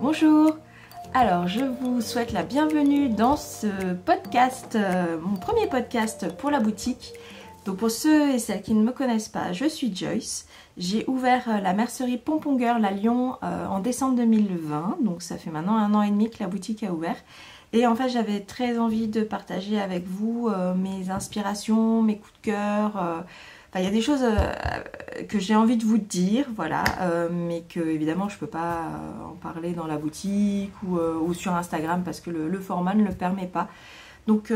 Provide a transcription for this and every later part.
Bonjour, alors je vous souhaite la bienvenue dans ce podcast, mon premier podcast pour la boutique. Donc pour ceux et celles qui ne me connaissent pas, je suis Joyce. J'ai ouvert la mercerie Pompon Girl à Lyon en décembre 2020, donc ça fait maintenant 1 an et demi que la boutique a ouvert. Et en fait j'avais très envie de partager avec vous mes inspirations, mes coups de cœur. Il y a des choses que j'ai envie de vous dire, voilà, mais que évidemment je peux pas en parler dans la boutique ou sur Instagram parce que le format ne le permet pas. Donc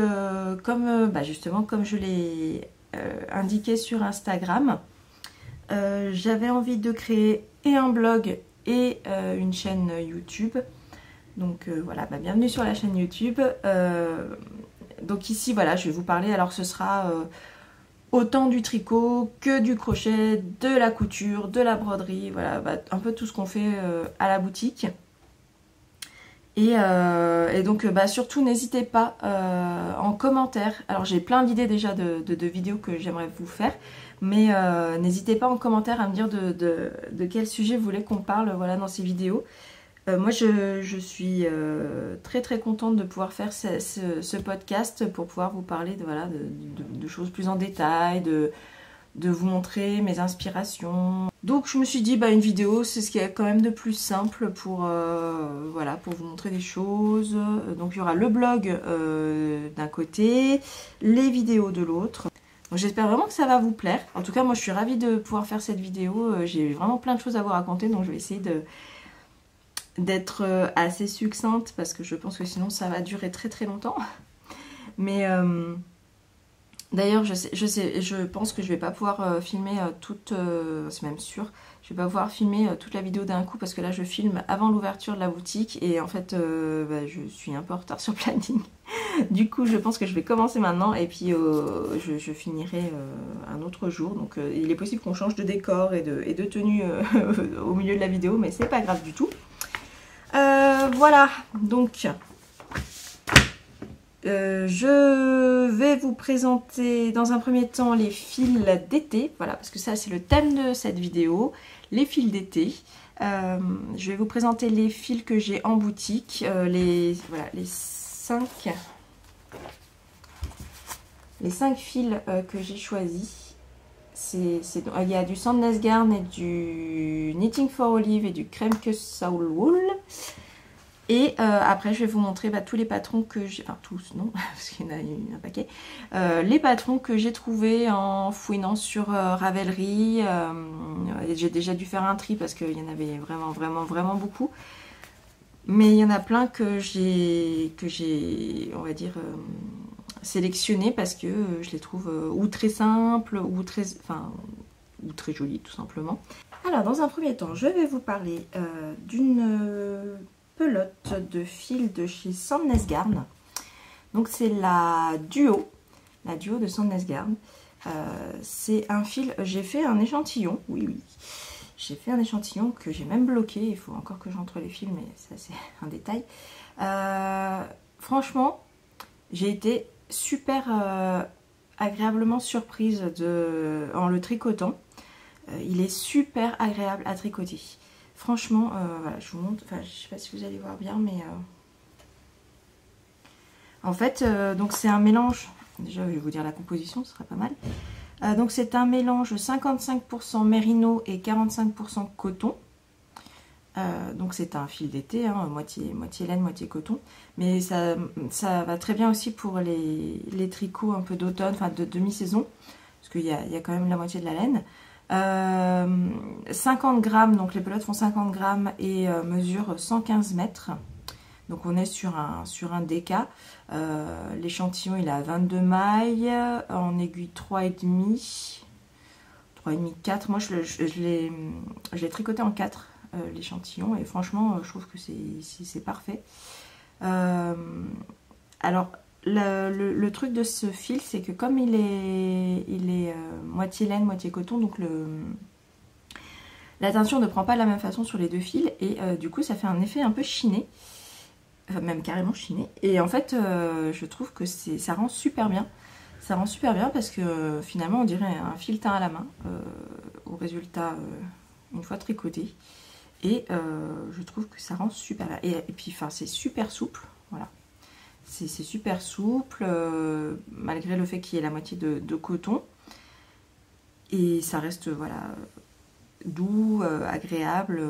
justement comme je l'ai indiqué sur Instagram, j'avais envie de créer et un blog et une chaîne YouTube. Donc voilà, bienvenue sur la chaîne YouTube. Donc ici voilà, je vais vous parler, alors ce sera autant du tricot que du crochet, de la couture, de la broderie, voilà, un peu tout ce qu'on fait à la boutique. Et donc surtout n'hésitez pas en commentaire, alors j'ai plein d'idées déjà de vidéos que j'aimerais vous faire, mais n'hésitez pas en commentaire à me dire de quel sujet vous voulez qu'on parle, voilà, dans ces vidéos. Moi je suis très très contente de pouvoir faire ce podcast pour pouvoir vous parler de choses plus en détail, de vous montrer mes inspirations. Donc je me suis dit une vidéo c'est ce qu'il y a quand même de plus simple pour vous montrer des choses. Donc il y aura le blog d'un côté, les vidéos de l'autre. Donc j'espère vraiment que ça va vous plaire. En tout cas moi je suis ravie de pouvoir faire cette vidéo. J'ai vraiment plein de choses à vous raconter, donc je vais essayer d'être assez succincte parce que je pense que sinon ça va durer très très longtemps. Mais d'ailleurs je pense que je vais pas pouvoir filmer toute, c'est même sûr, je vais pas pouvoir filmer toute la vidéo d'un coup parce que là je filme avant l'ouverture de la boutique et en fait je suis un peu en retard sur le planning. Du coup je pense que je vais commencer maintenant et puis je finirai un autre jour. Donc il est possible qu'on change de décor et de tenue au milieu de la vidéo, mais c'est pas grave du tout. Voilà, donc je vais vous présenter dans un premier temps les fils d'été, voilà, parce que ça c'est le thème de cette vidéo, les fils d'été. Je vais vous présenter les fils que j'ai en boutique, les 5 fils que j'ai choisis. Il y a du Sandnes Garn et du Knitting for Olive et du Kremke Soul Wool. Et après je vais vous montrer tous les patrons que j'ai, enfin tous non, parce qu'il y en a eu un paquet, les patrons que j'ai trouvés en fouinant sur Ravelry. J'ai déjà dû faire un tri parce qu'il y en avait vraiment beaucoup. Mais il y en a plein que j'ai on va dire sélectionné parce que je les trouve ou très simples ou très jolies tout simplement. Alors dans un premier temps je vais vous parler d'une pelote de fil de chez Sandnes Garn. Donc c'est la duo de Sandnes Garn. C'est un fil, j'ai fait un échantillon, oui j'ai fait un échantillon que j'ai même bloqué, il faut encore que j'entre les fils mais ça c'est un détail. Franchement j'ai été super agréablement surprise en le tricotant. Il est super agréable à tricoter. Franchement, voilà, je vous montre, je sais pas si vous allez voir bien, mais en fait, donc c'est un mélange, déjà je vais vous dire la composition, ce sera pas mal. Donc c'est un mélange 55% mérino et 45% coton. Donc c'est un fil d'été, hein, moitié laine, moitié coton. Mais ça va très bien aussi pour les tricots un peu d'automne, enfin de demi-saison, parce qu'il y a quand même la moitié de la laine. 50 grammes, donc les pelotes font 50 grammes et mesurent 115 mètres. Donc on est sur un DK. L'échantillon il a 22 mailles, en aiguille 3,5, 4. Moi je l'ai tricoté en 4 l'échantillon et franchement je trouve que c'est parfait. Alors le truc de ce fil c'est que comme il est moitié laine moitié coton, donc la teinture ne prend pas de la même façon sur les deux fils et du coup ça fait un effet un peu chiné, enfin, même carrément chiné, et en fait je trouve que ça rend super bien. Ça rend super bien parce que finalement on dirait un fil teint à la main au résultat une fois tricoté. Et je trouve que ça rend super bien. Et puis enfin c'est super souple, voilà. C'est super souple malgré le fait qu'il y ait la moitié de coton. Et ça reste voilà doux, agréable.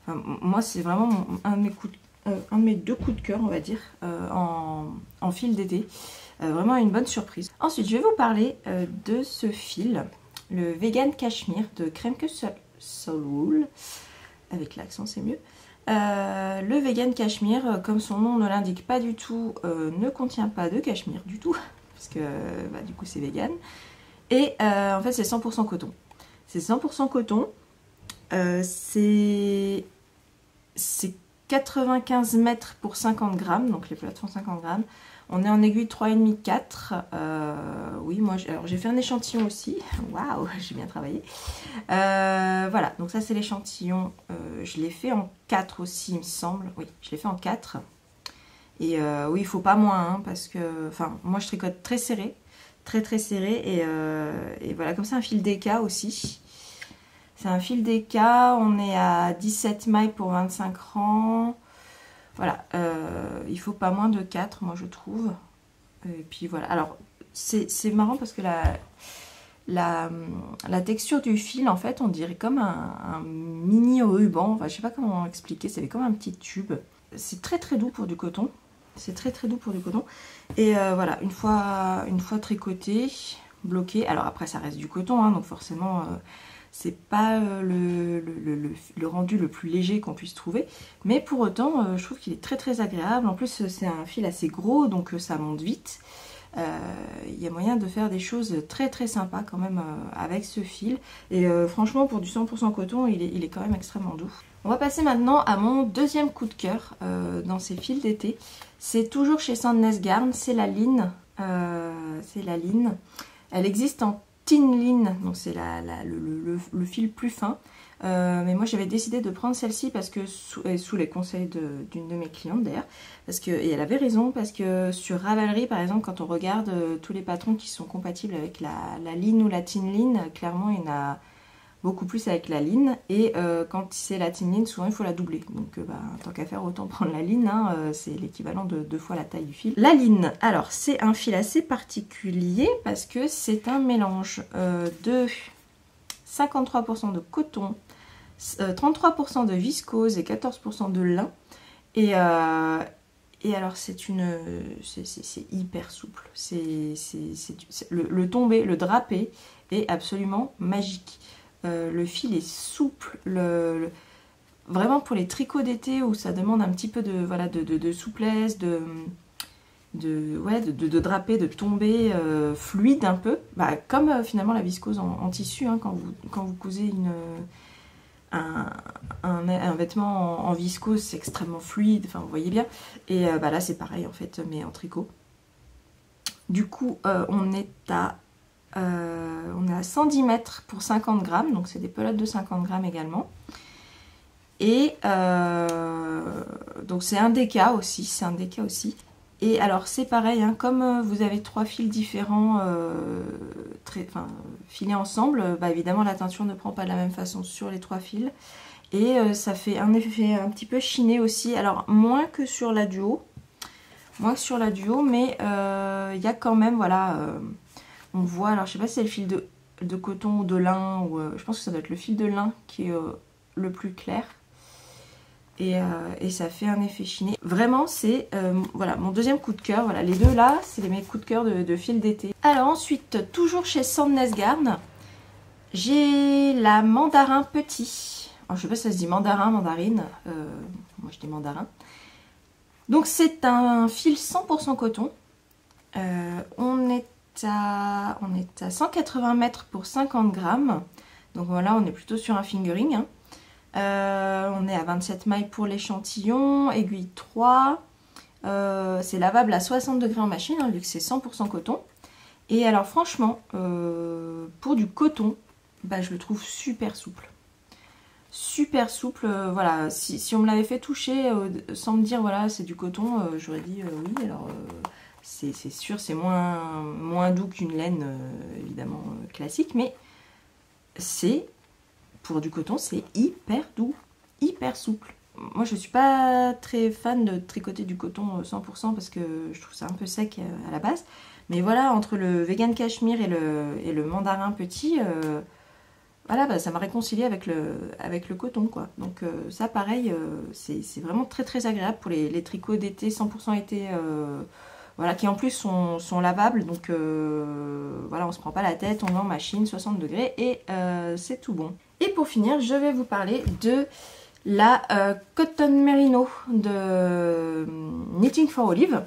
Enfin, moi c'est vraiment un de mes deux coups de cœur on va dire en fil d'été. Vraiment une bonne surprise. Ensuite je vais vous parler de ce fil, le Vegan Cashmere de Kremke Soulwool. Avec l'accent c'est mieux. Le Vegan Cashmere, comme son nom ne l'indique pas du tout, ne contient pas de cachemire du tout, parce que bah, du coup c'est vegan. Et en fait c'est 100% coton. C'est 100% coton. C'est 95 mètres pour 50 grammes, donc les plates font 50 grammes. On est en aiguille 3,5, 4. Oui, moi, j'ai fait un échantillon aussi. Waouh, j'ai bien travaillé. Voilà, donc ça c'est l'échantillon. Je l'ai fait en 4 aussi, il me semble. Oui, je l'ai fait en 4. Et oui, il faut pas moins, hein, parce que... Enfin, moi je tricote très serré. Très serré. Et voilà, comme c'est un fil DK aussi. C'est un fil DK, on est à 17 mailles pour 25 rangs. Voilà, il faut pas moins de 4, moi je trouve. Et puis voilà, alors c'est marrant parce que la texture du fil, en fait, on dirait comme un mini ruban. Enfin, je sais pas comment expliquer, c'est comme un petit tube. C'est très doux pour du coton. C'est très doux pour du coton. Et voilà, une fois tricoté, bloqué. Alors après, ça reste du coton, hein, donc forcément... c'est pas le rendu le plus léger qu'on puisse trouver, mais pour autant je trouve qu'il est très agréable. En plus c'est un fil assez gros, donc ça monte vite. Il y a moyen de faire des choses très sympas quand même avec ce fil. Et franchement pour du 100% coton il est quand même extrêmement doux. On va passer maintenant à mon deuxième coup de cœur dans ces fils d'été. C'est toujours chez Sandnes Garn, c'est la Line. Elle existe en Thin Line, donc c'est le fil plus fin. Mais moi j'avais décidé de prendre celle-ci parce que sous les conseils d'une de mes clientes d'ailleurs, et elle avait raison, parce que sur Ravelry par exemple, quand on regarde tous les patrons qui sont compatibles avec la Line ou la Thin Line, clairement il y en a beaucoup plus avec la Line, et quand c'est la Thin Line, souvent il faut la doubler. Donc bah, tant qu'à faire, autant prendre la Line, hein, c'est l'équivalent de 2 fois la taille du fil. La Line, alors c'est un fil assez particulier parce que c'est un mélange de 53% de coton, 33% de viscose et 14% de lin. Et alors c'est hyper souple. Le tombé, le drapé est absolument magique. Le fil est souple, vraiment pour les tricots d'été où ça demande un petit peu de souplesse, de drapé, de tomber fluide un peu, bah, comme finalement la viscose en tissu, hein, quand vous cousez un vêtement en viscose, c'est extrêmement fluide, enfin vous voyez bien. Et bah, là c'est pareil en fait, mais en tricot. Du coup on est à 110 mètres pour 50 grammes, donc c'est des pelotes de 50 grammes également. Et donc c'est un DK aussi, Et alors c'est pareil, hein, comme vous avez 3 fils différents filés ensemble, bah, évidemment la teinture ne prend pas de la même façon sur les 3 fils. Et ça fait un effet un petit peu chiné aussi, alors moins que sur la duo, mais il y a quand même, voilà... on voit, alors je sais pas si c'est le fil de coton ou de lin, ou je pense que ça doit être le fil de lin qui est le plus clair. Et ça fait un effet chiné. Vraiment, c'est voilà, mon deuxième coup de cœur. Voilà, les deux là, c'est mes coups de cœur de fil d'été. Alors ensuite, toujours chez Sandnes Garn, j'ai la mandarin petit. Alors, je sais pas si ça se dit mandarine. Moi je dis mandarin. Donc c'est un fil 100% coton. On est à 180 mètres pour 50 grammes. Donc voilà, on est plutôt sur un fingering. Hein. On est à 27 mailles pour l'échantillon, aiguille 3. C'est lavable à 60 degrés en machine, hein, vu que c'est 100% coton. Et alors franchement, pour du coton, bah, je le trouve super souple. Super souple, voilà. Si on me l'avait fait toucher sans me dire voilà c'est du coton, j'aurais dit oui, alors... c'est sûr, c'est moins doux qu'une laine, évidemment, classique, mais pour du coton, c'est hyper doux, hyper souple. Moi, je suis pas très fan de tricoter du coton 100% parce que je trouve ça un peu sec à la base. Mais voilà, entre le vegan cachemire et le mandarin petit, voilà, bah, ça m'a réconcilié avec le coton, quoi. Donc ça, pareil, c'est vraiment très très agréable pour les tricots d'été, 100% été, voilà, qui en plus sont lavables. Donc voilà, on se prend pas la tête, on met en machine, 60 degrés et c'est tout bon. Et pour finir, je vais vous parler de la Cotton Merino de Knitting for Olive.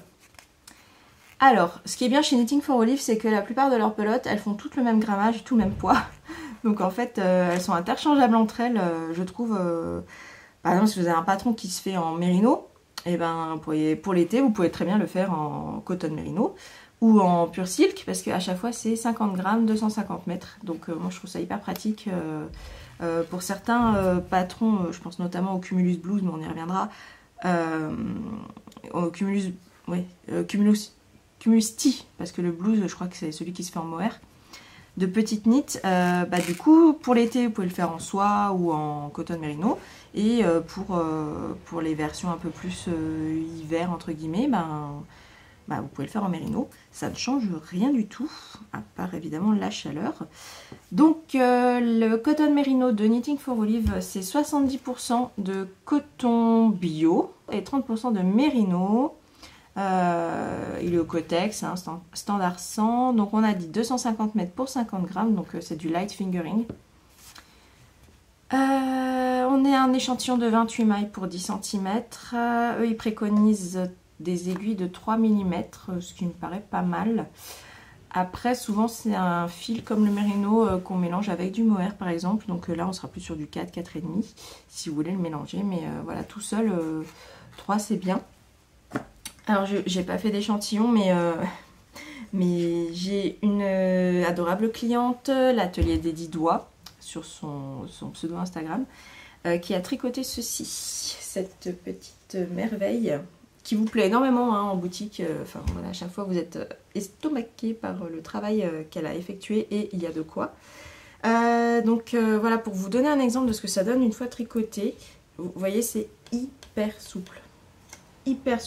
Alors, ce qui est bien chez Knitting for Olive, c'est que la plupart de leurs pelotes, elles font toutes le même grammage, tout le même poids. Donc en fait, elles sont interchangeables entre elles, je trouve. Par exemple, si vous avez un patron qui se fait en mérino, et ben pour l'été, vous pouvez très bien le faire en Cotton Merino ou en pur silk, parce qu'à chaque fois, c'est 50 grammes, 250 mètres. Donc moi, je trouve ça hyper pratique. Pour certains patrons, je pense notamment au Cumulus Blues, mais on y reviendra, au Cumulus, ouais, Cumulus Tea, parce que le blues, je crois que c'est celui qui se fait en mohair, de petites knits, bah, du coup, pour l'été, vous pouvez le faire en soie ou en coton merino, et pour les versions un peu plus hiver, entre guillemets, bah, vous pouvez le faire en mérino. Ça ne change rien du tout, à part évidemment la chaleur. Donc le coton merino de Knitting for Olive, c'est 70% de coton bio et 30% de mérino. Il est au Cotex, hein, standard 100. Donc on a dit 250 mètres pour 50 grammes, donc c'est du light fingering. On est un échantillon de 28 mailles pour 10 cm. Eux, ils préconisent des aiguilles de 3 mm, ce qui me paraît pas mal. Après, souvent, c'est un fil comme le mérino qu'on mélange avec du mohair, par exemple. Donc là, on sera plus sur du 4, 4,5, si vous voulez le mélanger. Mais voilà, tout seul, 3, c'est bien. Alors, j'ai pas fait d'échantillon, mais j'ai une adorable cliente, l'atelier des 10 doigts, sur son pseudo Instagram, qui a tricoté ceci, cette petite merveille, qui vous plaît énormément hein, en boutique. Enfin voilà, à chaque fois vous êtes estomaqué par le travail qu'elle a effectué et il y a de quoi. Donc voilà, pour vous donner un exemple de ce que ça donne une fois tricoté, vous voyez c'est hyper souple, hyper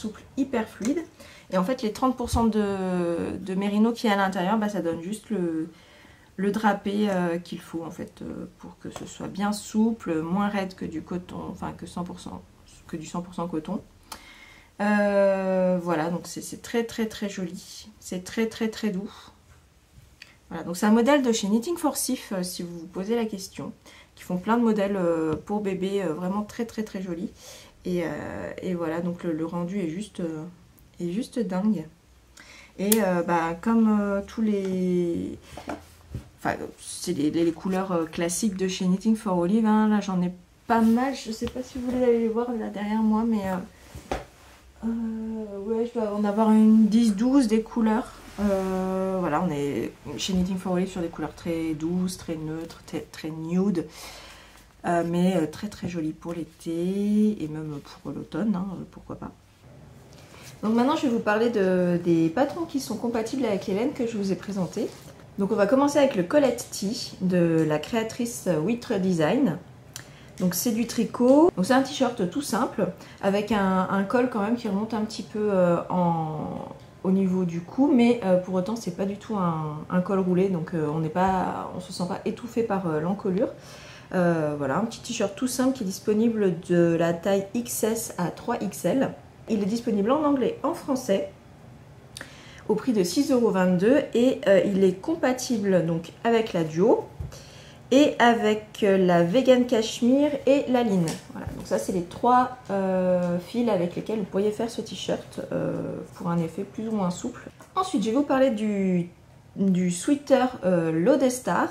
fluide. Et en fait les 30% de mérino qui est à l'intérieur, bah, ça donne juste le drapé qu'il faut en fait pour que ce soit bien souple, moins raide que du coton, enfin que 100%, que du 100% coton. Voilà, donc c'est très joli, c'est très doux. Voilà, donc c'est un modèle de chez Knitting for Sif, si vous vous posez la question, qui font plein de modèles pour bébé, vraiment très jolis. Et voilà, donc le rendu est juste dingue. Et bah, comme tous les... Enfin, c'est les couleurs classiques de chez Knitting for Olive, hein. Là j'en ai pas mal, je sais pas si vous voulez aller les voir là derrière moi, mais... ouais, je dois en avoir une 10-12 des couleurs. Voilà, on est chez Knitting for Olive sur des couleurs très douces, très neutres, très nude. Mais très jolies pour l'été et même pour l'automne, hein, pourquoi pas. Donc maintenant, je vais vous parler des patrons qui sont compatibles avec les laines que je vous ai présentées. Donc on va commencer avec le Colette Tee de la créatrice Witre Design. Donc c'est du tricot, donc c'est un t-shirt tout simple avec un col quand même qui remonte un petit peu au niveau du cou, mais pour autant c'est pas du tout un col roulé, donc on se sent pas étouffé par l'encolure. Voilà, un petit t-shirt tout simple qui est disponible de la taille XS à 3XL. Il est disponible en anglais, en français, au prix de 6,22 € et il est compatible donc avec la Duo et avec la Vegan Cashmere et la Line. Voilà, donc ça c'est les 3 fils avec lesquels vous pourriez faire ce t-shirt pour un effet plus ou moins souple. Ensuite, je vais vous parler du sweater Lodestar.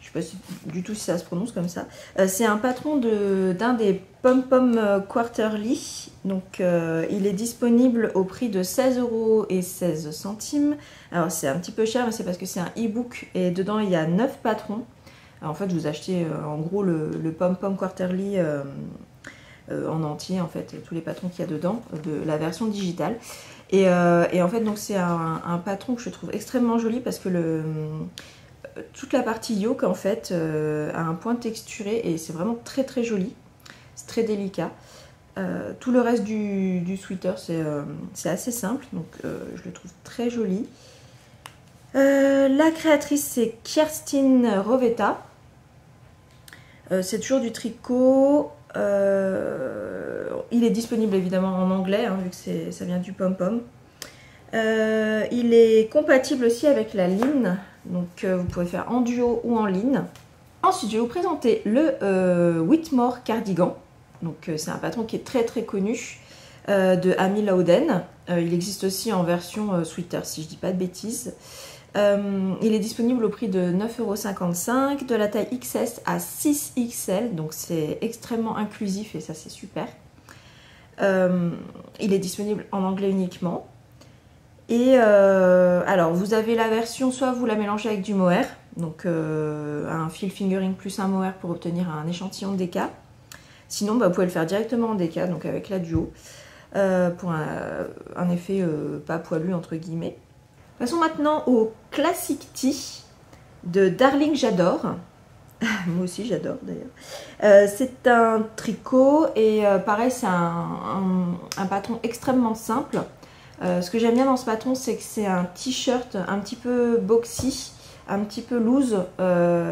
Je ne sais pas du tout si ça se prononce comme ça. C'est un patron d'un des Pom Pom Quarterly. Donc il est disponible au prix de 16,16 €. Alors c'est un petit peu cher, mais c'est parce que c'est un e-book et dedans il y a 9 patrons. Alors, en fait, vous achetez en gros le Pom Pom Quarterly en entier, en fait, tous les patrons qu'il y a dedans, de la version digitale. Et en fait, donc c'est un patron que je trouve extrêmement joli parce que toute la partie yoke en fait a un point texturé et c'est vraiment très très joli. C'est très délicat. Tout le reste du sweater c'est assez simple, donc je le trouve très joli. La créatrice c'est Kerstin Rovetta. C'est toujours du tricot. Il est disponible évidemment en anglais, hein, vu que ça vient du pom-pom. Il est compatible aussi avec la ligne, donc vous pouvez faire en duo ou en ligne. Ensuite, je vais vous présenter le Whitmore Cardigan. Donc c'est un patron qui est très très connu de Amy Lowden. Il existe aussi en version sweater, si je dis pas de bêtises. Il est disponible au prix de 9,55 €, de la taille XS à 6XL, donc c'est extrêmement inclusif et ça c'est super. Il est disponible en anglais uniquement. Et alors vous avez la version, soit vous la mélangez avec du mohair, donc un fil fingering plus un mohair pour obtenir un échantillon de déca. Sinon vous pouvez le faire directement en déca, donc avec la duo, pour un effet pas poilu entre guillemets. Passons maintenant au Classic Tee de Darling J'adore. Moi aussi j'adore d'ailleurs. C'est un tricot et pareil c'est un patron extrêmement simple. Ce que j'aime bien dans ce patron c'est que c'est un t-shirt un petit peu boxy, un petit peu loose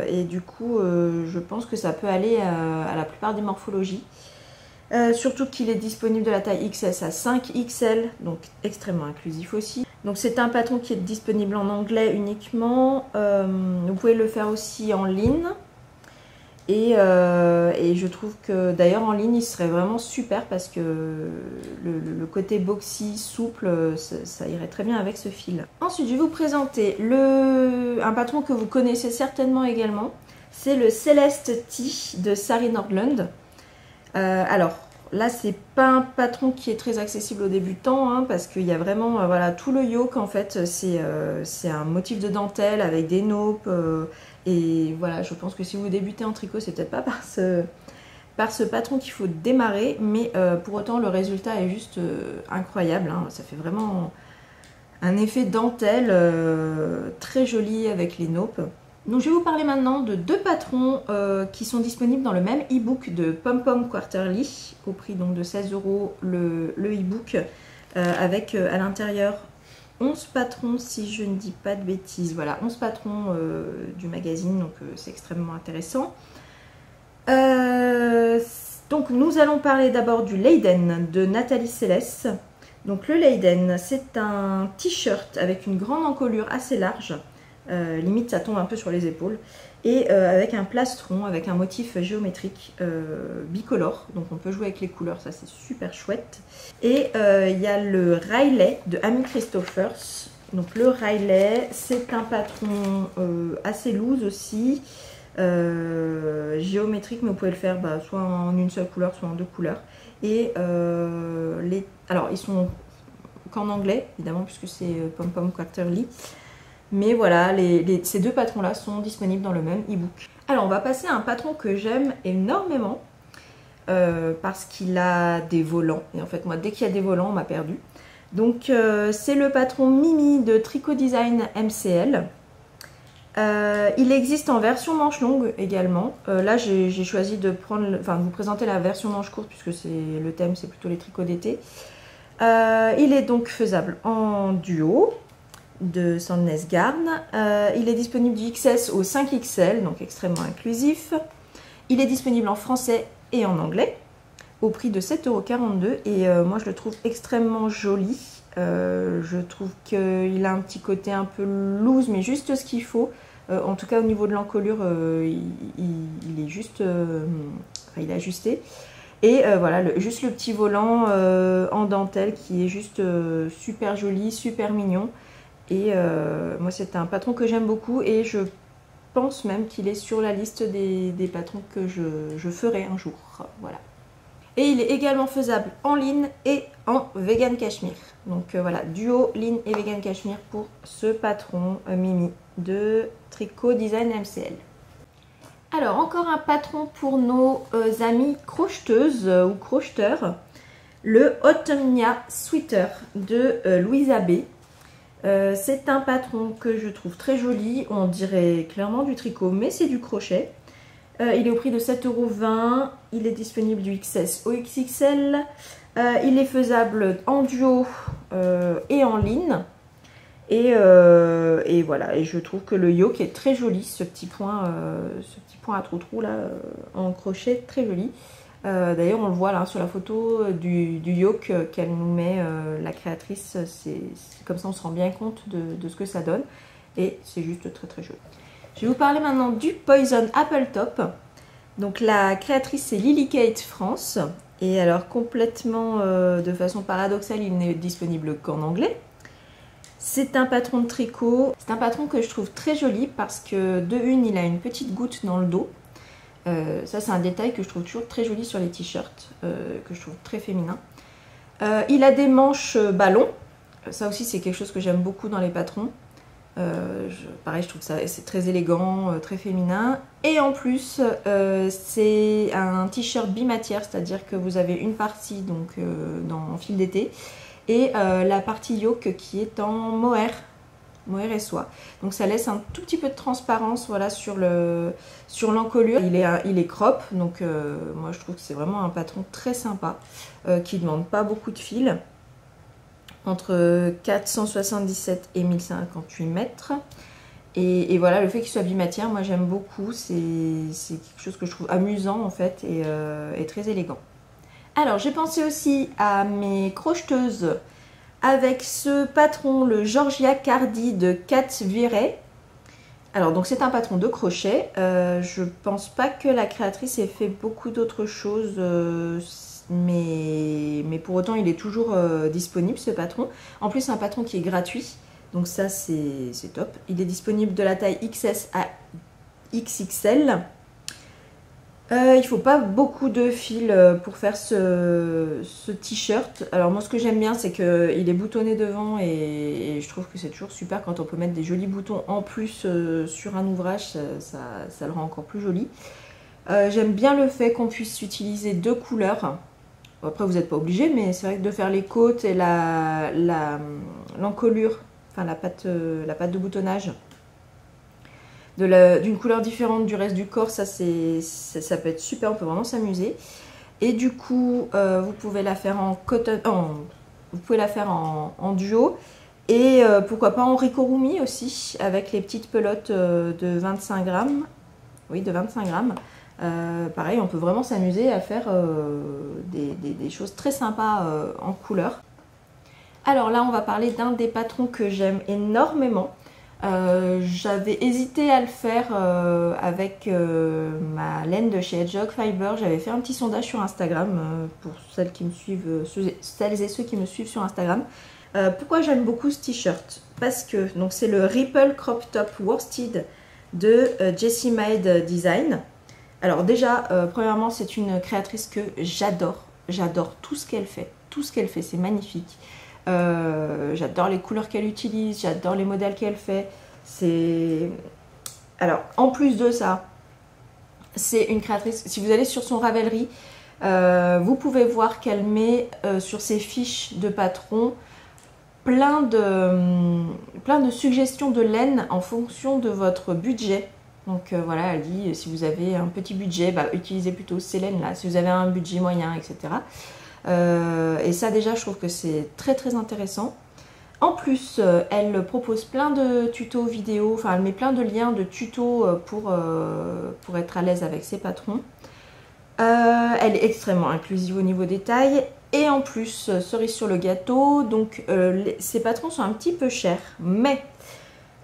et du coup je pense que ça peut aller à la plupart des morphologies. Surtout qu'il est disponible de la taille XS à 5XL, donc extrêmement inclusif aussi. Donc c'est un patron qui est disponible en anglais uniquement. Vous pouvez le faire aussi en ligne. Et je trouve que d'ailleurs en ligne il serait vraiment super parce que le côté boxy, souple, ça irait très bien avec ce fil. Ensuite je vais vous présenter un patron que vous connaissez certainement également. C'est le Celeste Tee de Sari Nordlund. Alors là c'est pas un patron qui est très accessible aux débutants hein, parce qu'il y a vraiment voilà, tout le yoke en fait c'est un motif de dentelle avec des naupes et voilà je pense que si vous débutez en tricot c'est peut-être pas par ce patron qu'il faut démarrer mais pour autant le résultat est juste incroyable hein, ça fait vraiment un effet dentelle très joli avec les naupes. Donc je vais vous parler maintenant de deux patrons qui sont disponibles dans le même e-book de Pom Pom Quarterly au prix donc de 16 € le e-book avec à l'intérieur 11 patrons si je ne dis pas de bêtises. Voilà 11 patrons du magazine donc c'est extrêmement intéressant. Donc nous allons parler d'abord du Leiden de Nathalie Célès. Donc le Leiden c'est un t-shirt avec une grande encolure assez large. Limite ça tombe un peu sur les épaules et avec un plastron avec un motif géométrique bicolore donc on peut jouer avec les couleurs, ça c'est super chouette. Et il y a le Riley de Amy Christophers. Donc le Riley c'est un patron assez loose aussi, géométrique mais vous pouvez le faire soit en une seule couleur soit en deux couleurs. Et alors ils sont qu'en anglais évidemment puisque c'est Pom Pom Quarterly. Mais voilà, ces deux patrons-là sont disponibles dans le même e-book. Alors, on va passer à un patron que j'aime énormément parce qu'il a des volants. Et en fait, moi, dès qu'il y a des volants, on m'a perdu. Donc, c'est le patron Mimi de Tricot Design MCL. Il existe en version manche longue également. Là, j'ai choisi de vous présenter la version manche courte puisque le thème, c'est plutôt les tricots d'été. Il est donc faisable en duo de Sandnes Garn. Il est disponible du XS au 5XL, donc extrêmement inclusif. Il est disponible en français et en anglais, au prix de 7,42 €. Et moi je le trouve extrêmement joli. Je trouve qu'il a un petit côté un peu loose, mais juste ce qu'il faut. En tout cas au niveau de l'encolure, il est juste... il est ajusté. Et voilà, juste le petit volant en dentelle qui est juste super joli, super mignon. Et moi c'est un patron que j'aime beaucoup et je pense même qu'il est sur la liste des patrons que je ferai un jour. Voilà. Et il est également faisable en ligne et en vegan cashmere. Donc voilà, duo ligne et vegan cashmere pour ce patron Mimi de Tricot Design MCL. Alors encore un patron pour nos amis crocheteuses ou crocheteurs. le Autumnia Sweater de Louisa B. C'est un patron que je trouve très joli, on dirait clairement du tricot mais c'est du crochet. Il est au prix de 7,20 €, il est disponible du XS au XXL, il est faisable en duo et en ligne. Et voilà, et je trouve que le yoke est très joli, ce petit point à trou-trou là en crochet, très joli. D'ailleurs on le voit là sur la photo du yoke qu'elle nous met, la créatrice, c'est comme ça on se rend bien compte de ce que ça donne et c'est juste très très joli. Je vais vous parler maintenant du Poison Apple Top. Donc la créatrice c'est Lily Kate France et alors complètement de façon paradoxale il n'est disponible qu'en anglais. C'est un patron de tricot, c'est un patron que je trouve très joli parce que de une il a une petite goutte dans le dos. Ça c'est un détail que je trouve toujours très joli sur les t-shirts, que je trouve très féminin. Il a des manches ballons, ça aussi c'est quelque chose que j'aime beaucoup dans les patrons. Pareil je trouve ça c'est très élégant, très féminin. Et en plus c'est un t-shirt bimatière, c'est-à-dire que vous avez une partie donc en fil d'été et la partie yoke qui est en mohair et soie. Donc ça laisse un tout petit peu de transparence voilà, sur l'encolure. Il est crop, donc moi je trouve que c'est vraiment un patron très sympa qui ne demande pas beaucoup de fil. Entre 477 et 1058 mètres. Et voilà, le fait qu'il soit bimatière, moi j'aime beaucoup. C'est quelque chose que je trouve amusant en fait et très élégant. Alors j'ai pensé aussi à mes crocheteuses avec ce patron, le Georgia Cardi de Kat Viret. Alors donc c'est un patron de crochet. Je pense pas que la créatrice ait fait beaucoup d'autres choses, mais pour autant il est toujours disponible ce patron. En plus c'est un patron qui est gratuit, donc ça c'est top. Il est disponible de la taille XS à XXL. Il ne faut pas beaucoup de fil pour faire ce t-shirt. Alors moi ce que j'aime bien c'est qu'il est boutonné devant et je trouve que c'est toujours super quand on peut mettre des jolis boutons en plus sur un ouvrage, ça le rend encore plus joli. J'aime bien le fait qu'on puisse utiliser deux couleurs. Après vous n'êtes pas obligé, mais c'est vrai que de faire les côtes et l'encolure, enfin la patte de boutonnage, d'une couleur différente du reste du corps, ça peut être super, on peut vraiment s'amuser. Et du coup vous pouvez la faire en duo et pourquoi pas en rikorumi aussi, avec les petites pelotes de 25 grammes. Oui, de 25 grammes. Pareil, on peut vraiment s'amuser à faire des choses très sympas en couleur. Alors là on va parler d'un des patrons que j'aime énormément. J'avais hésité à le faire avec ma laine de chez Hedgehog Fiber. J'avais fait un petit sondage sur Instagram pour celles qui me suivent, celles et ceux qui me suivent sur Instagram. Pourquoi j'aime beaucoup ce t-shirt? Parce que c'est le Ripple Crop Top Worsted de Jessie Made Design. Alors déjà, premièrement, c'est une créatrice que j'adore. J'adore tout ce qu'elle fait. Tout ce qu'elle fait, c'est magnifique. J'adore les couleurs qu'elle utilise, j'adore les modèles qu'elle fait. Alors, en plus de ça, c'est une créatrice. Si vous allez sur son Ravelry, vous pouvez voir qu'elle met sur ses fiches de patron plein de suggestions de laine en fonction de votre budget. Donc voilà, elle dit si vous avez un petit budget, bah, utilisez plutôt ces laines là. Si vous avez un budget moyen, etc. Et ça déjà je trouve que c'est très très intéressant. En plus elle propose plein de tutos vidéo, enfin elle met plein de liens de tutos pour être à l'aise avec ses patrons. Elle est extrêmement inclusive au niveau des tailles. Et en plus, cerise sur le gâteau, donc ces patrons sont un petit peu chers, mais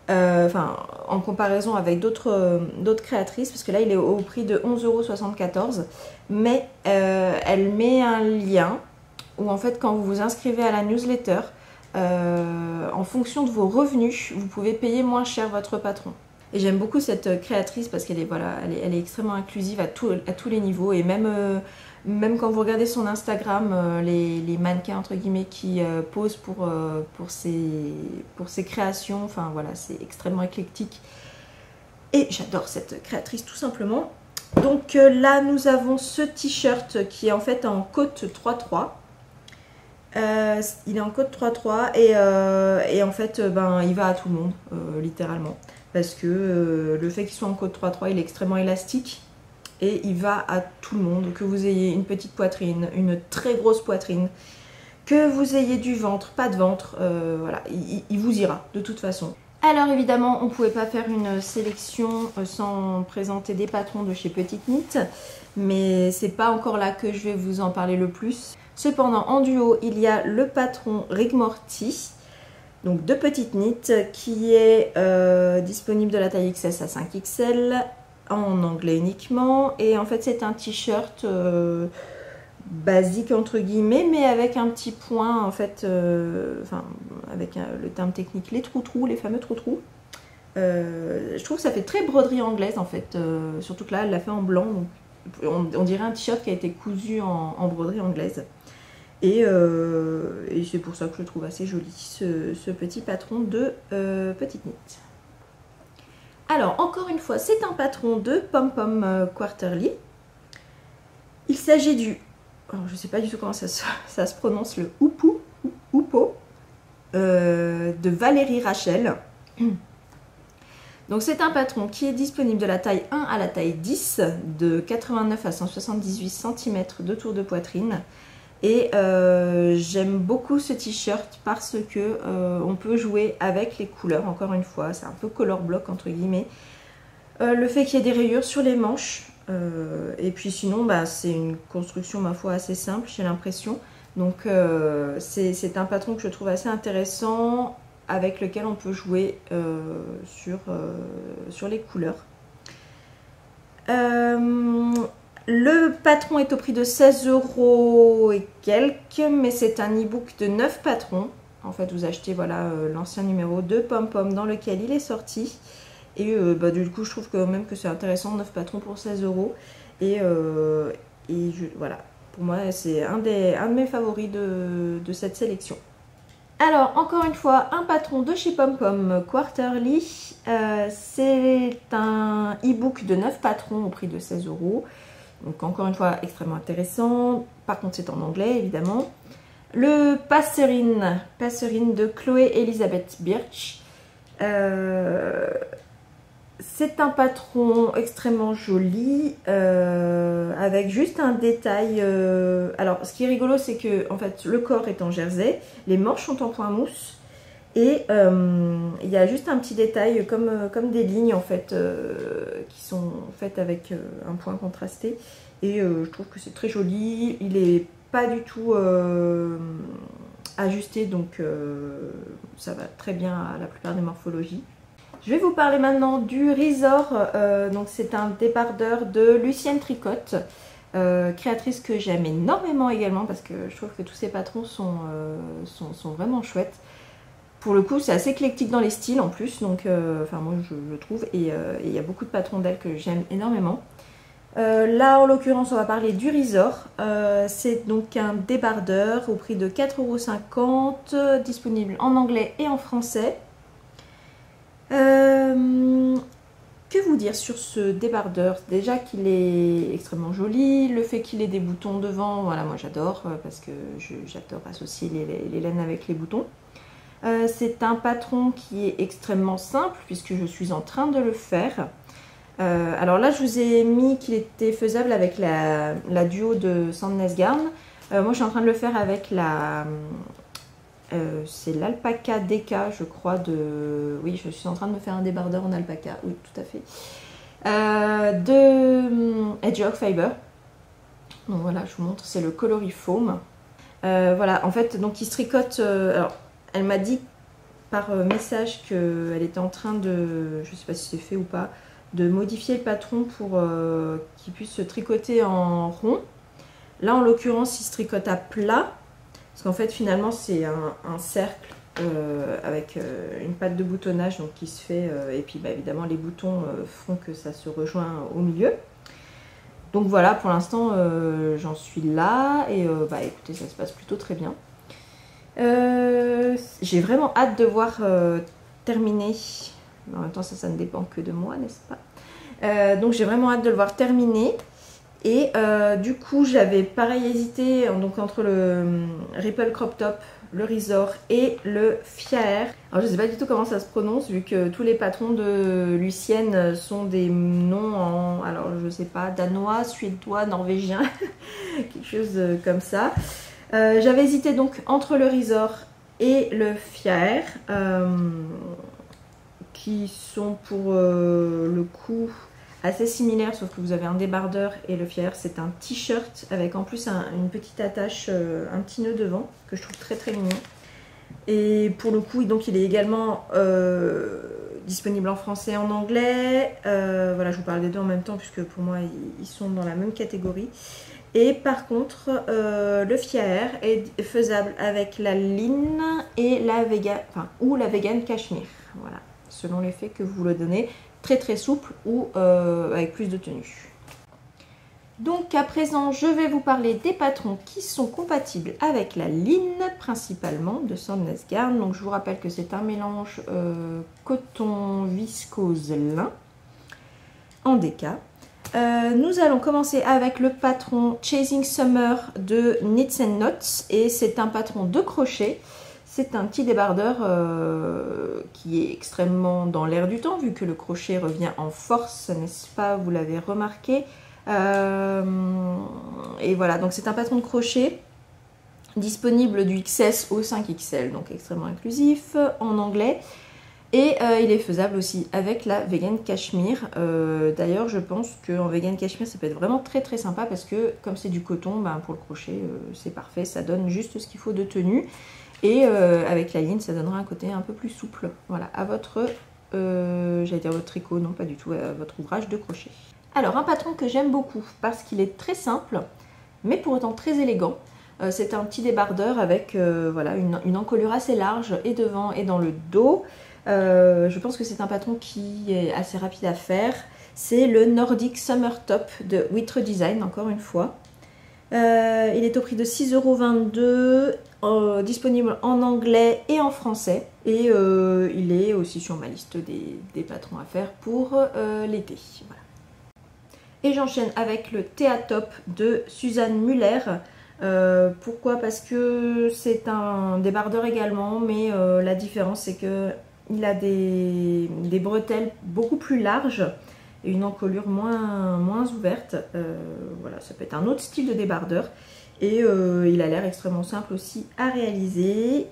en comparaison avec d'autres créatrices, parce que là il est au prix de 11,74 €, mais elle met un lien où en fait quand vous vous inscrivez à la newsletter, en fonction de vos revenus, vous pouvez payer moins cher votre patron. Et j'aime beaucoup cette créatrice parce qu'elle est, voilà, elle est extrêmement inclusive à tous les niveaux, et même quand vous regardez son Instagram, les mannequins entre guillemets qui posent pour ses créations, enfin voilà, c'est extrêmement éclectique. Et j'adore cette créatrice tout simplement. Donc là nous avons ce t-shirt qui est en fait en côte 3-3. Il est en code 3.3 et en fait ben, il va à tout le monde littéralement parce que le fait qu'il soit en code 3.3 il est extrêmement élastique et il va à tout le monde, que vous ayez une petite poitrine, une très grosse poitrine, que vous ayez du ventre, pas de ventre, voilà, il vous ira de toute façon. Alors évidemment on ne pouvait pas faire une sélection sans présenter des patrons de chez Petite Knit, mais c'est pas encore là que je vais vous en parler le plus. Cependant en duo il y a le patron Rick Morty, donc de Petite Knit, qui est disponible de la taille XS à 5XL en anglais uniquement, et en fait c'est un t-shirt basique entre guillemets, mais avec un petit point en fait, enfin avec le terme technique, les trous-trous, les fameux trous-trous. Je trouve que ça fait très broderie anglaise en fait, surtout que là elle l'a fait en blanc, donc on dirait un t-shirt qui a été cousu en broderie anglaise. Et c'est pour ça que je le trouve assez joli, ce petit patron de Petite Knit. Alors, encore une fois, c'est un patron de Pom Pom Quarterly. Il s'agit du... Alors, je ne sais pas du tout comment ça se prononce, le Oupo, de Valérie Rachel. Donc, c'est un patron qui est disponible de la taille 1 à la taille 10, de 89 à 178 cm de tour de poitrine. Et j'aime beaucoup ce t-shirt parce que on peut jouer avec les couleurs, encore une fois, c'est un peu color block entre guillemets. Le fait qu'il y ait des rayures sur les manches, et puis sinon bah, c'est une construction ma foi assez simple, j'ai l'impression. Donc c'est un patron que je trouve assez intéressant, avec lequel on peut jouer sur les couleurs. Le patron est au prix de 16 € et quelques, mais c'est un e-book de 9 patrons. En fait, vous achetez voilà, l'ancien numéro de Pom Pom dans lequel il est sorti. Et bah, du coup, je trouve quand même que c'est intéressant, 9 patrons pour 16 €. Et voilà, pour moi, c'est un de mes favoris de cette sélection. Alors, encore une fois, un patron de chez Pom Pom Quarterly. C'est un e-book de 9 patrons au prix de 16 €. Donc encore une fois extrêmement intéressant, par contre c'est en anglais évidemment. Le Passerine de Chloé Elizabeth Birch. C'est un patron extrêmement joli, avec juste un détail. Alors ce qui est rigolo c'est que en fait le corps est en jersey, les manches sont en point mousse. Et il y a juste un petit détail comme des lignes en fait qui sont faites avec un point contrasté. Et je trouve que c'est très joli. Il n'est pas du tout ajusté, donc ça va très bien à la plupart des morphologies. Je vais vous parler maintenant du Resort. Donc c'est un débardeur de Lucienne Tricotte, créatrice que j'aime énormément également parce que je trouve que tous ces patrons sont vraiment chouettes. Pour le coup, c'est assez éclectique dans les styles en plus, donc enfin moi je le trouve, et il y a beaucoup de patrons d'elle que j'aime énormément. Là en l'occurrence on va parler du Resort. C'est donc un débardeur au prix de 4,50 €, disponible en anglais et en français. Que vous dire sur ce débardeur? Déjà qu'il est extrêmement joli, le fait qu'il ait des boutons devant, voilà moi j'adore, parce que j'adore associer les laines avec les boutons. C'est un patron qui est extrêmement simple puisque je suis en train de le faire. Alors là je vous ai mis qu'il était faisable avec la duo de Sandnes Garn. Moi je suis en train de le faire avec c'est l'alpaca DK je crois oui je suis en train de me faire un débardeur en alpaca, oui tout à fait. De Edgework Fiber. Donc voilà je vous montre, c'est le Colorifoam. Voilà en fait donc il se tricote, alors elle m'a dit par message qu'elle était en train de, je sais pas si c'est fait ou pas, de modifier le patron pour qu'il puisse se tricoter en rond. Là en l'occurrence il se tricote à plat, parce qu'en fait finalement c'est un cercle avec une patte de boutonnage donc qui se fait, et puis bah, évidemment les boutons font que ça se rejoint au milieu. Donc voilà, pour l'instant j'en suis là, et bah écoutez ça se passe plutôt très bien. J'ai vraiment hâte de voir terminer. En même temps ça ne dépend que de moi, n'est-ce pas? Donc j'ai vraiment hâte de le voir terminer. Et du coup j'avais pareil hésité donc entre le Ripple Crop Top, le Resort et le Fier. Alors je sais pas du tout comment ça se prononce vu que tous les patrons de Lucienne sont des noms en, alors je sais pas, danois, suédois, norvégien, quelque chose comme ça. J'avais hésité donc entre le Resort et le Fier, qui sont pour le coup assez similaires, sauf que vous avez un débardeur et le Fier c'est un t-shirt avec en plus une petite attache, un petit nœud devant que je trouve très très mignon. Et pour le coup donc il est également disponible en français et en anglais. Voilà, je vous parle des deux en même temps puisque pour moi ils sont dans la même catégorie. Et par contre le Fier est faisable avec la Line et la vegan, ou la vegan cachemire, voilà, selon l'effet que vous le donnez. Très très souple ou avec plus de tenue. Donc à présent je vais vous parler des patrons qui sont compatibles avec la Line principalement de Sandnes Garn. Donc je vous rappelle que c'est un mélange coton viscose lin en déca. Nous allons commencer avec le patron Chasing Summer de Knits and Knots et c'est un patron de crochet. C'est un petit débardeur qui est extrêmement dans l'air du temps vu que le crochet revient en force, n'est-ce pas? Vous l'avez remarqué. Et voilà, donc c'est un patron de crochet disponible du XS au 5XL, donc extrêmement inclusif en anglais. Et il est faisable aussi avec la vegan cachemire. D'ailleurs, je pense qu'en vegan cachemire, ça peut être vraiment très très sympa parce que comme c'est du coton, pour le crochet, c'est parfait. Ça donne juste ce qu'il faut de tenue. Et avec la ligne, ça donnera un côté un peu plus souple. Voilà, à votre, j'allais dire votre tricot, non pas du tout, à votre ouvrage de crochet. Alors, un patron que j'aime beaucoup parce qu'il est très simple, mais pour autant très élégant. C'est un petit débardeur avec voilà, une encolure assez large et devant et dans le dos. Je pense que c'est un patron qui est assez rapide à faire. C'est le Nordic Summer Top de Witre Design, encore une fois. Il est au prix de 6,22 €, disponible en anglais et en français. Et il est aussi sur ma liste des patrons à faire pour l'été. Voilà. Et j'enchaîne avec le Thea Top de Suzanne Muller. Pourquoi? Parce que c'est un débardeur également, mais la différence c'est que il a des bretelles beaucoup plus larges et une encolure moins ouverte. Voilà, ça peut être un autre style de débardeur. Et il a l'air extrêmement simple aussi à réaliser.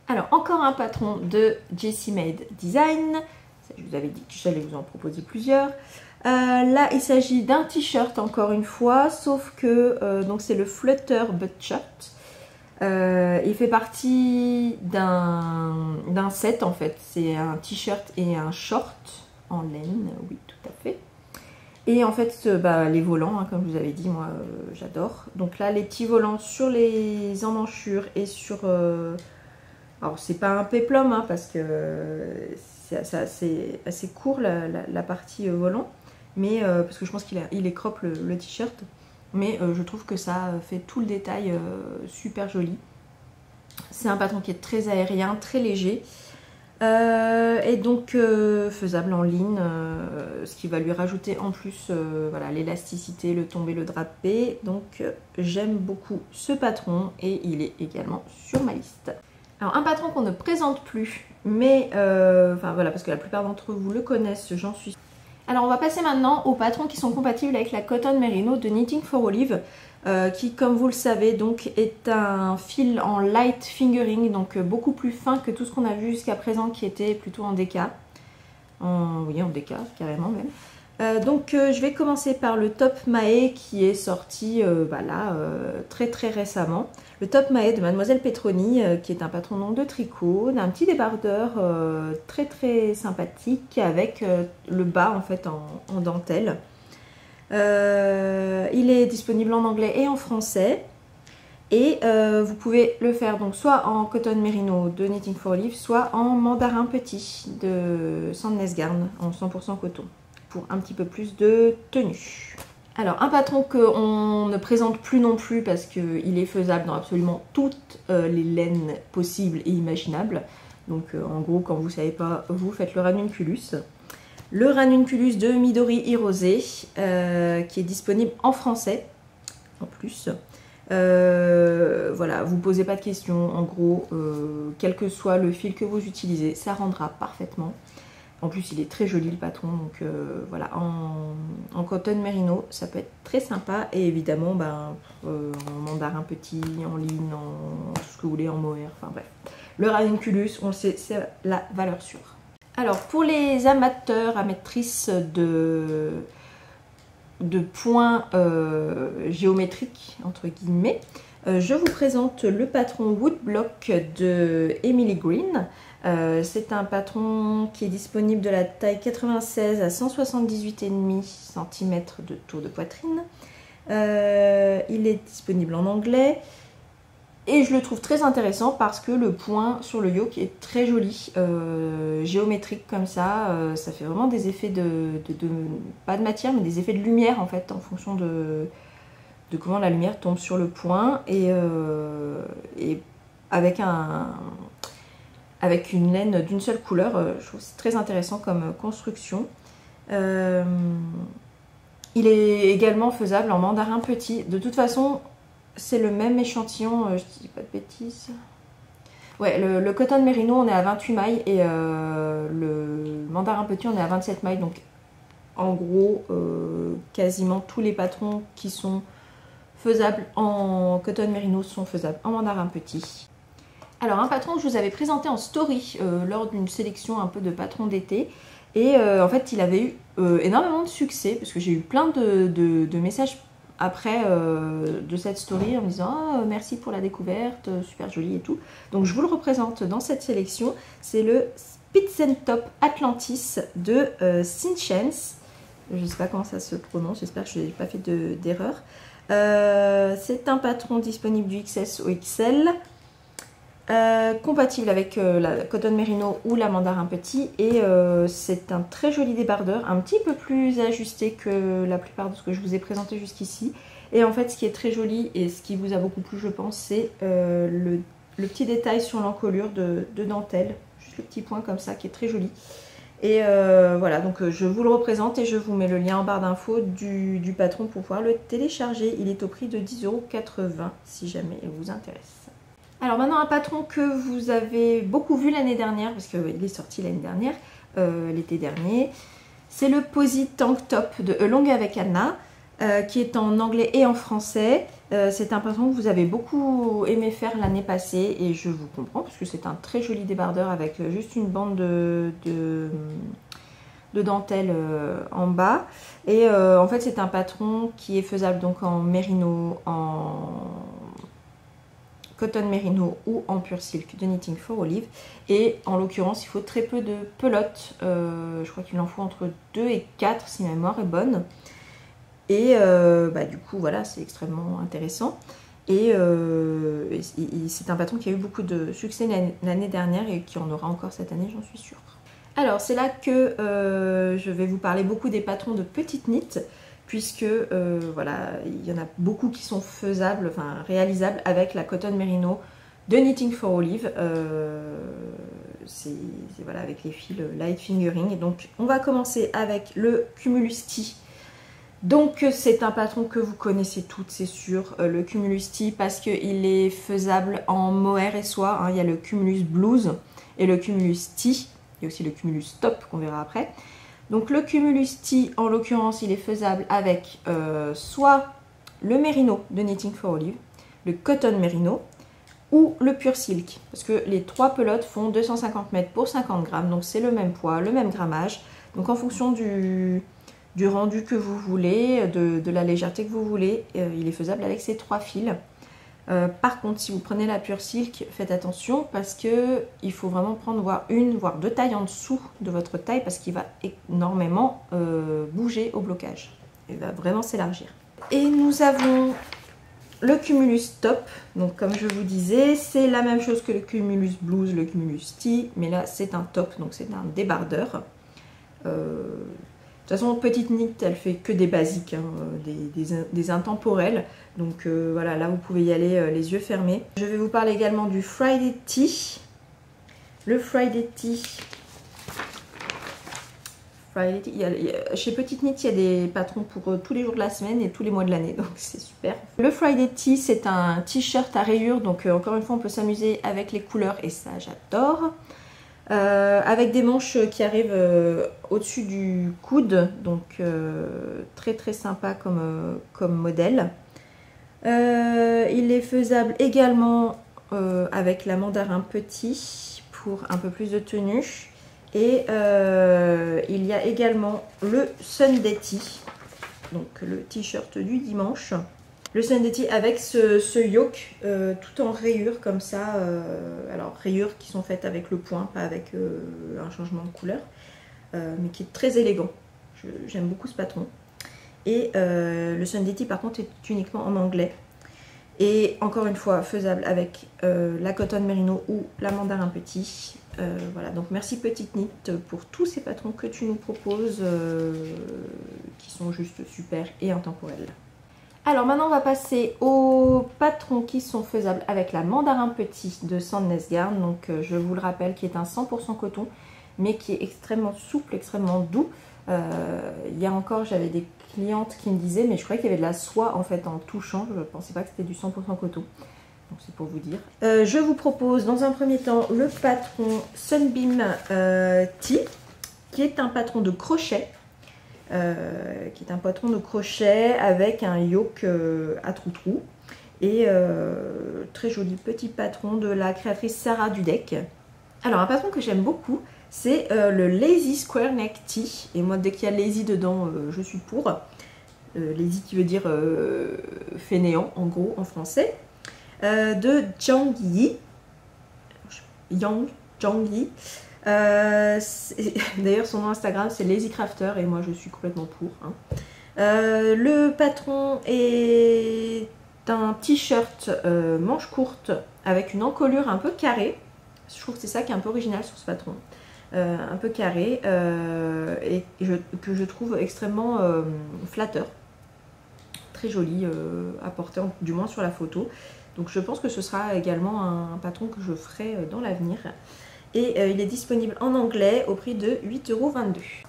Alors, encore un patron de Jessie Made Design. Je vous avais dit que j'allais vous en proposer plusieurs. Là, il s'agit d'un t-shirt encore une fois, sauf que donc c'est le Flutter Butt Shirt. Il fait partie d'un set en fait. C'est un t-shirt et un short en laine, oui tout à fait. Et en fait, les volants, hein, comme je vous avais dit, moi j'adore. Donc là, les petits volants sur les emmanchures et sur... alors c'est pas un péplum hein, parce que c'est assez court la partie volant. Mais parce que je pense qu'il est crop le t-shirt. Mais je trouve que ça fait tout le détail super joli. C'est un patron qui est très aérien, très léger. Et donc faisable en ligne, ce qui va lui rajouter en plus voilà, l'élasticité, le tombé, le drapé. Donc j'aime beaucoup ce patron et il est également sur ma liste. Alors un patron qu'on ne présente plus, mais voilà, parce que la plupart d'entre vous le connaissent, j'en suis sûre. Alors on va passer maintenant aux patrons qui sont compatibles avec la Cotton Merino de Knitting for Olive, qui comme vous le savez donc est un fil en light fingering, donc beaucoup plus fin que tout ce qu'on a vu jusqu'à présent qui était plutôt en déca. Oui, en déca carrément même. Donc je vais commencer par le Top Mae qui est sorti très très récemment. Le Top Mae de Mademoiselle Petroni qui est un patron donc de tricot, d'un petit débardeur très très sympathique avec le bas en fait en dentelle. Il est disponible en anglais et en français. Et vous pouvez le faire donc soit en Cotton Merino de Knitting for Olive, soit en mandarin petit de Sandnes Garn en 100% coton, pour un petit peu plus de tenue. Alors un patron qu'on ne présente plus non plus parce qu'il est faisable dans absolument toutes les laines possibles et imaginables. Donc en gros quand vous ne savez pas, vous faites le ranunculus. le ranunculus de Midori Hirose qui est disponible en français en plus. Voilà, vous posez pas de questions, en gros, quel que soit le fil que vous utilisez, ça rendra parfaitement. En plus, il est très joli le patron, donc voilà, en coton merino, ça peut être très sympa. Et évidemment, en mandarin petit, en ligne, en ce que vous voulez, en mohair, enfin bref. Le ranunculus, on le sait, c'est la valeur sûre. Alors, pour les amateurs, amatrices de points géométriques, entre guillemets, je vous présente le patron Woodblock de Emily Green. C'est un patron qui est disponible de la taille 96 à 178,5 cm de tour de poitrine. Il est disponible en anglais et je le trouve très intéressant parce que le point sur le yoke est très joli, géométrique comme ça. Ça fait vraiment des effets pas de matière mais des effets de lumière en fait en fonction de comment la lumière tombe sur le point et avec une laine d'une seule couleur, je trouve que c'est très intéressant comme construction. Il est également faisable en mandarin petit. De toute façon, c'est le même échantillon, je dis pas de bêtises. Ouais, le coton merino, on est à 28 mailles et le mandarin petit, on est à 27 mailles. Donc, en gros, quasiment tous les patrons qui sont faisables en coton merino sont faisables en mandarin petit. Alors un patron que je vous avais présenté en story lors d'une sélection un peu de patrons d'été et en fait il avait eu énormément de succès parce que j'ai eu plein de messages après de cette story en me disant oh, merci pour la découverte, super joli et tout. Donc je vous le représente dans cette sélection, c'est le Spitzentop Atlantis de Cinchens. Je ne sais pas comment ça se prononce, j'espère que je n'ai pas fait d'erreur. C'est un patron disponible du XS au XL. Compatible avec la coton merino ou la mandarin petit et c'est un très joli débardeur, un petit peu plus ajusté que la plupart de ce que je vous ai présenté jusqu'ici. Et en fait ce qui est très joli et ce qui vous a beaucoup plu je pense c'est le petit détail sur l'encolure de dentelle, juste le petit point comme ça qui est très joli. Et voilà, donc je vous le représente et je vous mets le lien en barre d'infos du patron pour pouvoir le télécharger. Il est au prix de 10,80 € si jamais il vous intéresse. Alors maintenant un patron que vous avez beaucoup vu l'année dernière, parce qu'il est sorti l'année dernière, l'été dernier, c'est le Posy Tank Top de Along avec Anna, qui est en anglais et en français. C'est un patron que vous avez beaucoup aimé faire l'année passée et je vous comprends parce que c'est un très joli débardeur avec juste une bande de dentelle en bas. Et en fait c'est un patron qui est faisable donc en mérino, en coton merino ou en pur silk de Knitting for Olive. Et en l'occurrence il faut très peu de pelotes, je crois qu'il en faut entre 2 et 4 si ma mémoire est bonne. Et du coup voilà c'est extrêmement intéressant. Et c'est un patron qui a eu beaucoup de succès l'année dernière et qui en aura encore cette année j'en suis sûre. Alors c'est là que je vais vous parler beaucoup des patrons de petites knits, puisque voilà, il y en a beaucoup qui sont faisables, enfin réalisables avec la coton merino de Knitting for Olive. C'est voilà, avec les fils light fingering. Et donc on va commencer avec le Cumulus T. Donc c'est un patron que vous connaissez toutes, c'est sûr, le Cumulus T, parce qu'il est faisable en mohair et soie. Hein. Il y a le Cumulus Blues et le Cumulus T. Il y a aussi le Cumulus Top qu'on verra après. Donc le Cumulus T, en l'occurrence, il est faisable avec soit le Merino de Knitting for Olive, le Coton Merino ou le Pure Silk. Parce que les trois pelotes font 250 mètres pour 50 grammes, donc c'est le même poids, le même grammage. Donc en fonction du rendu que vous voulez, de la légèreté que vous voulez, il est faisable avec ces trois fils. Par contre, si vous prenez la Pure Silk, faites attention parce qu'il faut vraiment prendre voire deux tailles en dessous de votre taille parce qu'il va énormément bouger au blocage. Il va vraiment s'élargir. Et nous avons le Cumulus Top. Donc comme je vous disais, c'est la même chose que le Cumulus Blues, le Cumulus T, mais là c'est un top, donc c'est un débardeur. De toute façon, petite knit, elle fait que des basiques, hein, des intemporels. Donc voilà, là vous pouvez y aller les yeux fermés. Je vais vous parler également du Friday Tea. Le Friday Tea Friday Tea. Chez Petite Knit, il y a des patrons pour tous les jours de la semaine et tous les mois de l'année, donc c'est super. Le Friday Tea, c'est un t-shirt à rayures, donc encore une fois, on peut s'amuser avec les couleurs et ça, j'adore. Avec des manches qui arrivent au-dessus du coude, donc très très sympa comme modèle. Il est faisable également avec la mandarin petit pour un peu plus de tenue. Et il y a également le Sunday Tea, donc le t-shirt du dimanche. Le Sunday Tea avec ce yoke tout en rayures comme ça. Alors rayures qui sont faites avec le point, pas avec un changement de couleur. Mais qui est très élégant. J'aime beaucoup ce patron. Et le Sunday Tea par contre est uniquement en anglais. Et encore une fois faisable avec la Cotton Merino ou la mandarin petit. Voilà, donc merci Petite Knit pour tous ces patrons que tu nous proposes qui sont juste super et intemporels. Alors maintenant on va passer aux patrons qui sont faisables avec la mandarin petit de Sandnes Garn. Donc je vous le rappelle qui est un 100% coton mais qui est extrêmement souple, extrêmement doux. Il y a encore j'avais des clientes qui me disaient mais je croyais qu'il y avait de la soie en fait en touchant, je ne pensais pas que c'était du 100% coton. Donc c'est pour vous dire. Je vous propose dans un premier temps le patron Sunbeam Tea, qui est un patron de crochet. Avec un yoke à trou-trou. Et très joli petit patron de la créatrice Sarah Dudek. Alors un patron que j'aime beaucoup, c'est le Lazy Square Neck Tea. Et moi dès qu'il y a lazy dedans, je suis pour. Lazy qui veut dire fainéant en gros en français. De Zhang Yi. D'ailleurs son nom Instagram c'est Lazy Crafter et moi je suis complètement pour. Hein. Le patron est un t-shirt manche courte avec une encolure un peu carrée. Je trouve que c'est ça qui est un peu original sur ce patron. Un peu carré et que je trouve extrêmement flatteur. Très joli à porter, du moins sur la photo. Donc je pense que ce sera également un patron que je ferai dans l'avenir. Et il est disponible en anglais au prix de 8,22 €.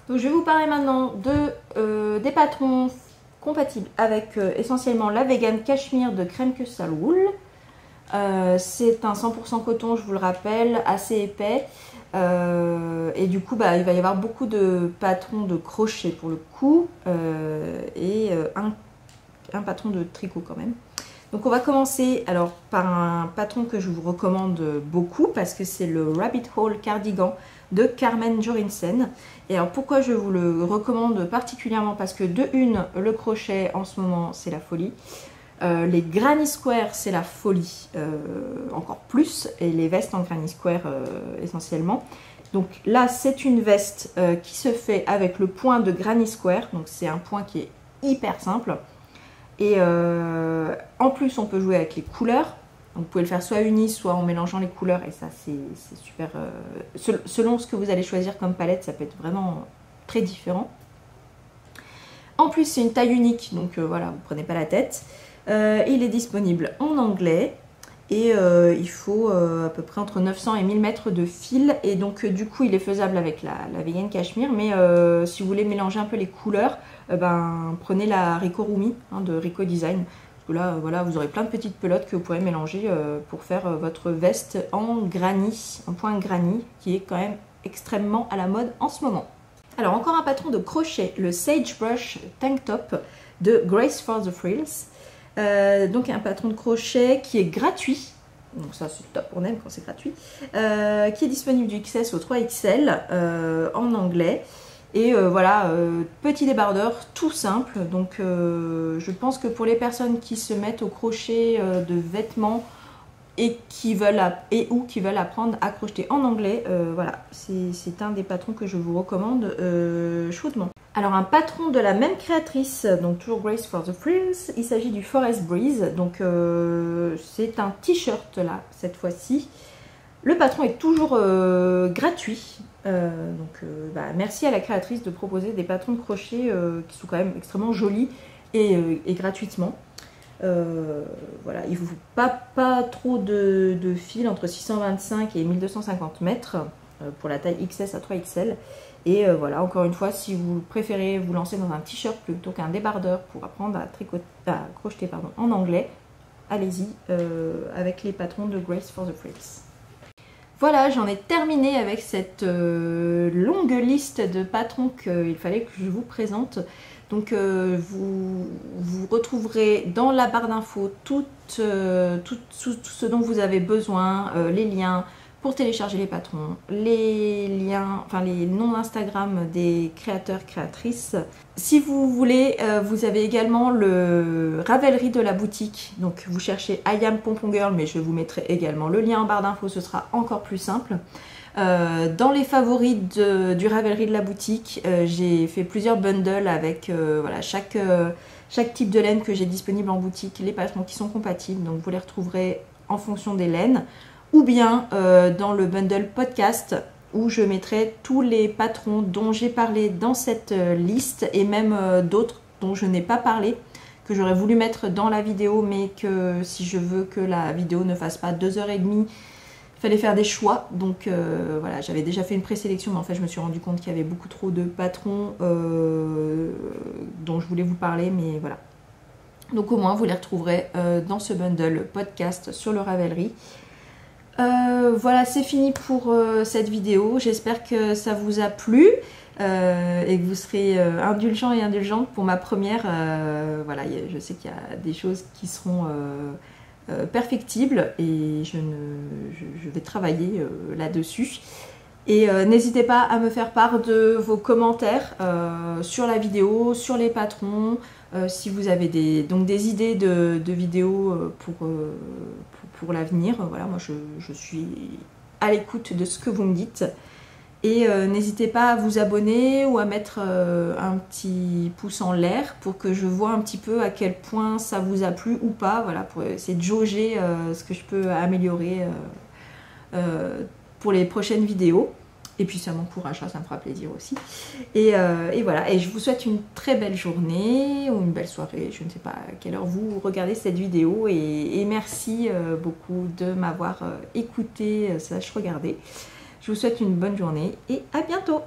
Donc je vais vous parler maintenant des patrons compatibles avec essentiellement la vegan cachemire de Crème Custal Wool. C'est un 100% coton, je vous le rappelle, assez épais. Et du coup il va y avoir beaucoup de patrons de crochet pour le coup. Et un patron de tricot quand même. Donc on va commencer alors par un patron que je vous recommande beaucoup parce que c'est le Rabbit Hole Cardigan de Carmen Jorinsen. Et alors pourquoi je vous le recommande particulièrement? Parce que de une, le crochet en ce moment c'est la folie. Les Granny Square c'est la folie encore plus. Et les vestes en Granny Square essentiellement. Donc là c'est une veste qui se fait avec le point de Granny Square. Donc c'est un point qui est hyper simple. Et en plus on peut jouer avec les couleurs. Donc, vous pouvez le faire soit uni, soit en mélangeant les couleurs. Et ça c'est super. Selon ce que vous allez choisir comme palette, ça peut être vraiment très différent. En plus c'est une taille unique. Donc voilà, vous ne prenez pas la tête. Il est disponible en anglais. Et il faut à peu près entre 900 et 1000 mètres de fil. Et donc du coup il est faisable avec la vegan cachemire. Mais si vous voulez mélanger un peu les couleurs, prenez la Rico Rumi de Rico Design. Parce que là voilà, vous aurez plein de petites pelotes que vous pourrez mélanger pour faire votre veste en granny. Un point granny qui est quand même extrêmement à la mode en ce moment. Alors encore un patron de crochet, le Sagebrush Tank Top de Grace for the Frills. Donc un patron de crochet qui est gratuit, donc ça c'est top, on aime quand c'est gratuit, qui est disponible du XS au 3XL en anglais. Et voilà, petit débardeur tout simple. Donc je pense que pour les personnes qui se mettent au crochet de vêtements et qui veulent apprendre à crocheter en anglais, voilà, c'est un des patrons que je vous recommande chaudement. Alors un patron de la même créatrice, donc toujours Grace for the Frills, il s'agit du Forest Breeze. Donc c'est un t-shirt là cette fois-ci. Le patron est toujours gratuit. Merci à la créatrice de proposer des patrons de crochet qui sont quand même extrêmement jolis et gratuitement. Voilà, il ne vous faut pas trop de fil, entre 625 et 1250 mètres pour la taille XS à 3XL. Et voilà, encore une fois, si vous préférez vous lancer dans un t-shirt plutôt qu'un débardeur pour apprendre à crocheter en anglais, allez-y avec les patrons de Grace for the Frills. Voilà, j'en ai terminé avec cette longue liste de patrons qu'il fallait que je vous présente. Donc vous retrouverez dans la barre d'infos tout ce dont vous avez besoin, les liens pour télécharger les patrons, les liens, enfin les noms Instagram des créateurs, créatrices. Si vous voulez, vous avez également le Ravelry de la boutique. Donc vous cherchez I Am Pompon Girl, mais je vous mettrai également le lien en barre d'infos, ce sera encore plus simple. Dans les favoris du Ravelry de la boutique, j'ai fait plusieurs bundles avec voilà, chaque type de laine que j'ai disponible en boutique, les patrons qui sont compatibles, donc vous les retrouverez en fonction des laines, ou bien dans le bundle podcast où je mettrai tous les patrons dont j'ai parlé dans cette liste et même d'autres dont je n'ai pas parlé, que j'aurais voulu mettre dans la vidéo, mais que si je veux que la vidéo ne fasse pas 2h30, il fallait faire des choix. Donc voilà, j'avais déjà fait une présélection, mais en fait je me suis rendu compte qu'il y avait beaucoup trop de patrons dont je voulais vous parler, mais voilà. Donc au moins vous les retrouverez dans ce bundle podcast sur le Ravelry. Voilà, c'est fini pour cette vidéo. J'espère que ça vous a plu et que vous serez indulgents et indulgentes pour ma première. Voilà, je sais qu'il y a des choses qui seront perfectibles et je vais travailler là-dessus. Et n'hésitez pas à me faire part de vos commentaires sur la vidéo, sur les patrons, si vous avez des idées de vidéos pour l'avenir. Voilà, moi je suis à l'écoute de ce que vous me dites. Et n'hésitez pas à vous abonner ou à mettre un petit pouce en l'air pour que je vois un petit peu à quel point ça vous a plu ou pas. Voilà, pour essayer de jauger ce que je peux améliorer pour les prochaines vidéos. Et puis ça m'encouragera, ça me fera plaisir aussi. Et voilà, et je vous souhaite une très belle journée ou une belle soirée, je ne sais pas à quelle heure vous regardez cette vidéo. Et merci beaucoup de m'avoir écouté / regardé. Je vous souhaite une bonne journée et à bientôt.